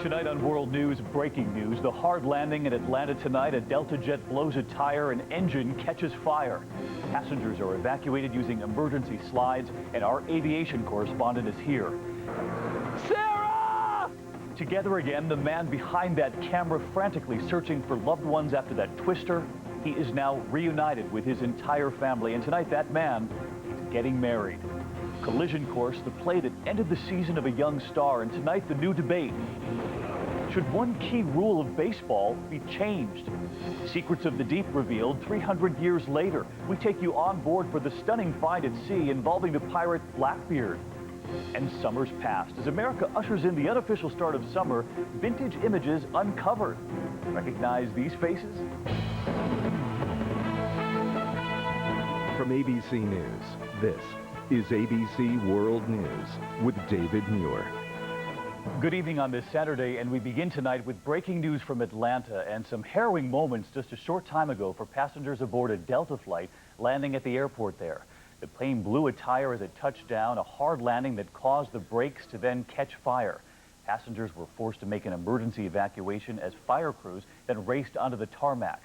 Tonight on World News, breaking news. The hard landing in Atlanta tonight. A Delta jet blows a tire and engine catches fire. Passengers are evacuated using emergency slides, and our aviation correspondent is here. Sarah! Together again, the man behind that camera frantically searching for loved ones after that twister. He is now reunited with his entire family, and tonight that man is getting married. Collision Course, the play that ended the season of a young star, and tonight the new debate. Should one key rule of baseball be changed? Secrets of the Deep revealed 300 years later. We take you on board for the stunning find at sea involving the pirate Blackbeard. And summer's past. As America ushers in the unofficial start of summer, vintage images uncovered. Recognize these faces? From ABC News, this is ABC World News with David Muir. Good evening on this Saturday, and we begin tonight with breaking news from Atlanta and some harrowing moments just a short time ago for passengers aboard a Delta flight landing at the airport there. The plane blew a tire as it touched down, a hard landing that caused the brakes to then catch fire. Passengers were forced to make an emergency evacuation as fire crews then raced onto the tarmac.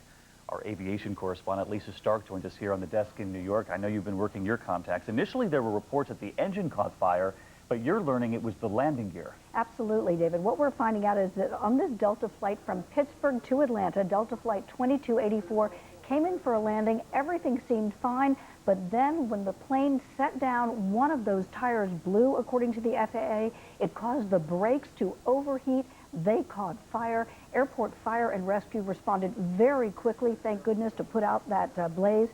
Our aviation correspondent Lisa Stark joins us here on the desk in New York. I know you've been working your contacts. Initially, there were reports that the engine caught fire, but you're learning it was the landing gear. Absolutely, David. What we're finding out is that on this Delta flight from Pittsburgh to Atlanta, Delta Flight 2284 came in for a landing. Everything seemed fine, but then when the plane set down, one of those tires blew, according to the FAA. It caused the brakes to overheat. They caught fire. Airport Fire and Rescue responded very quickly, thank goodness, to put out that blaze.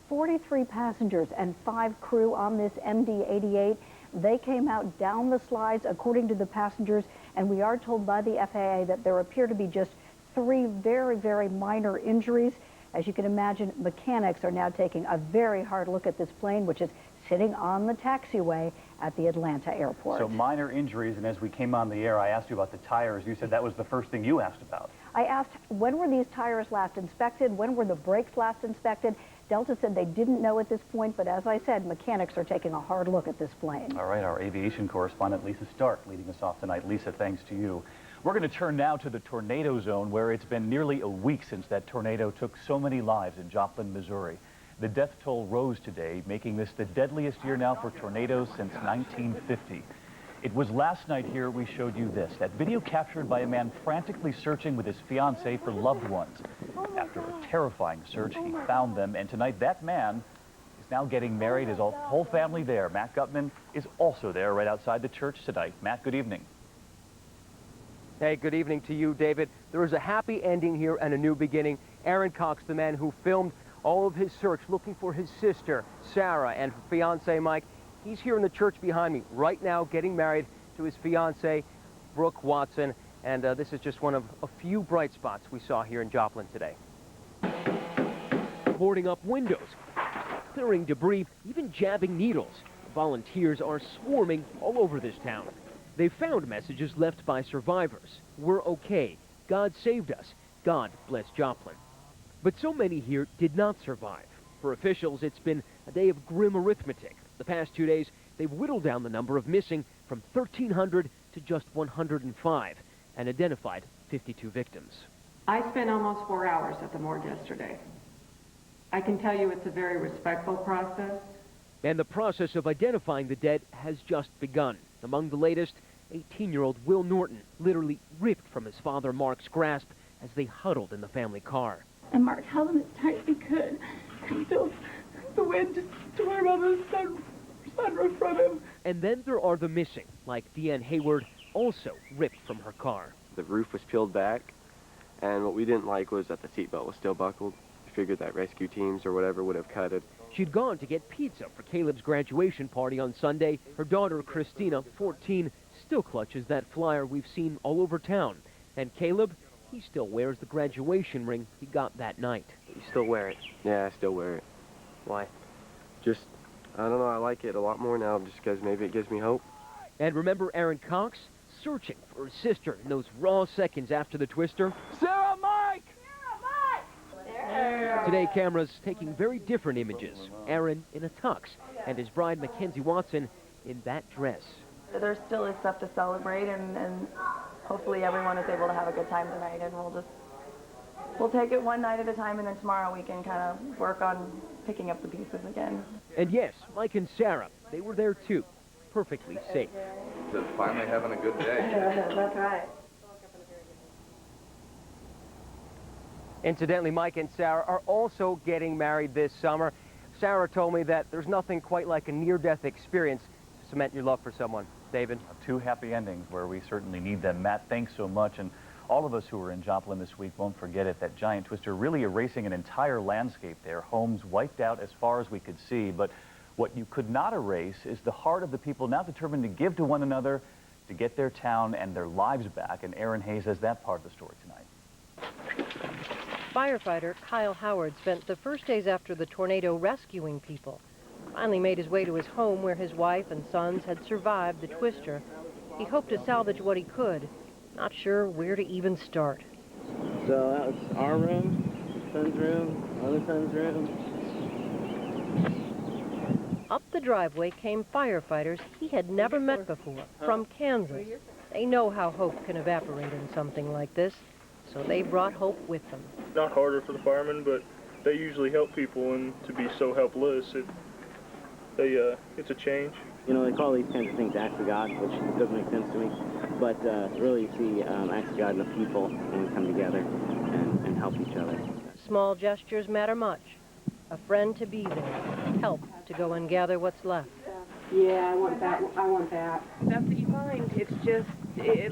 43 passengers and 5 crew on this MD-88. They came out down the slides, according to the passengers, and we are told by the FAA that there appear to be just 3 very, very minor injuries. As you can imagine, mechanics are now taking a very hard look at this plane, which is sitting on the taxiway at the Atlanta airport. So minor injuries, and as we came on the air, I asked you about the tires. You said that was the first thing you asked about. I asked, when were these tires last inspected? When were the brakes last inspected? Delta said they didn't know at this point, but as I said, mechanics are taking a hard look at this plane. All right, our aviation correspondent Lisa Stark leading us off tonight. Lisa, thanks to you. We're going to turn now to the tornado zone, where it's been nearly a week since that tornado took so many lives in Joplin, Missouri. The death toll rose today, making this the deadliest year now for tornadoes since 1950. It was last night here we showed you this, that video captured by a man frantically searching with his fiancée for loved ones. After a terrifying search, he found them, and tonight that man is now getting married. His whole family there. Matt Gutman is also there right outside the church tonight. Matt, good evening. Hey, good evening to you, David. There is a happy ending here and a new beginning. Aaron Cox, the man who filmed all of his search looking for his sister, Sarah, and her fiancé, Mike, he's here in the church behind me right now getting married to his fiancée, Brooke Watson. And this is just one of a few bright spots we saw here in Joplin today. Boarding up windows, clearing debris, even jabbing needles. Volunteers are swarming all over this town. They found messages left by survivors. We're okay. God saved us. God bless Joplin. But so many here did not survive. For officials, it's been a day of grim arithmetic. The past 2 days, they've whittled down the number of missing from 1,300 to just 105 and identified 52 victims. I spent almost 4 hours at the morgue yesterday. I can tell you it's a very respectful process. And the process of identifying the dead has just begun. Among the latest, 18-year-old Will Norton literally ripped from his father Mark's grasp as they huddled in the family car. And Mark held him as tight as he could and felt the wind just tore him out of the sunroof from him. And then there are the missing, like Deanne Hayward, also ripped from her car. The roof was peeled back, and what we didn't like was that the seatbelt was still buckled. We figured that rescue teams or whatever would have cut it. She'd gone to get pizza for Caleb's graduation party on Sunday. Her daughter, Christina, 14, still clutches that flyer we've seen all over town. And Caleb, he still wears the graduation ring he got that night. You still wear it? Yeah, I still wear it. Why? Just, I don't know, I like it a lot more now just because maybe it gives me hope. And remember Aaron Cox searching for his sister in those raw seconds after the twister? Sarah, Mike! Today, cameras taking very different images. Aaron in a tux and his bride, Mackenzie Watson, in that dress. There still is stuff to celebrate, and hopefully everyone is able to have a good time tonight, and we'll take it one night at a time, and then tomorrow we can kind of work on picking up the pieces again. And yes, Mike and Sarah, they were there too, perfectly safe. Just finally having a good day. That's right. Incidentally, Mike and Sarah are also getting married this summer. Sarah told me that there's nothing quite like a near-death experience to cement your love for someone. David? Two happy endings where we certainly need them. Matt, thanks so much. And all of us who were in Joplin this week won't forget it. That giant twister really erasing an entire landscape there. Homes wiped out as far as we could see. But what you could not erase is the heart of the people now determined to give to one another to get their town and their lives back. And Aaron Hayes has that part of the story tonight. Firefighter Kyle Howard spent the first days after the tornado rescuing people. Finally made his way to his home where his wife and sons had survived the twister. He hoped to salvage what he could, not sure where to even start. So that was our room, son's room, other son's room. Up the driveway came firefighters he had never met before, from Kansas. They know how hope can evaporate in something like this, so they brought hope with them. Not harder for the firemen, but they usually help people, and to be so helpless, it's a change. You know, they call these kinds of things acts of God, which doesn't make sense to me, but really you see acts of God in the people and come together and help each other. Small gestures matter much. A friend to be there, help to go and gather what's left. Yeah, I want that. I want that. That's what you find. It's just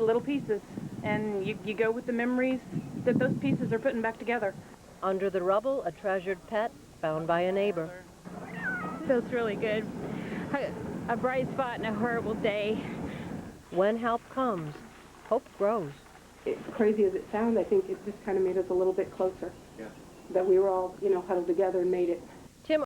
little pieces, and you go with the memories that those pieces are putting back together. Under the rubble, a treasured pet found by a neighbor. Feels really good. A bright spot in a horrible day. When help comes, hope grows. As crazy as it sounds, I think it just kind of made us a little bit closer. Yeah. That we were all, huddled together and made it.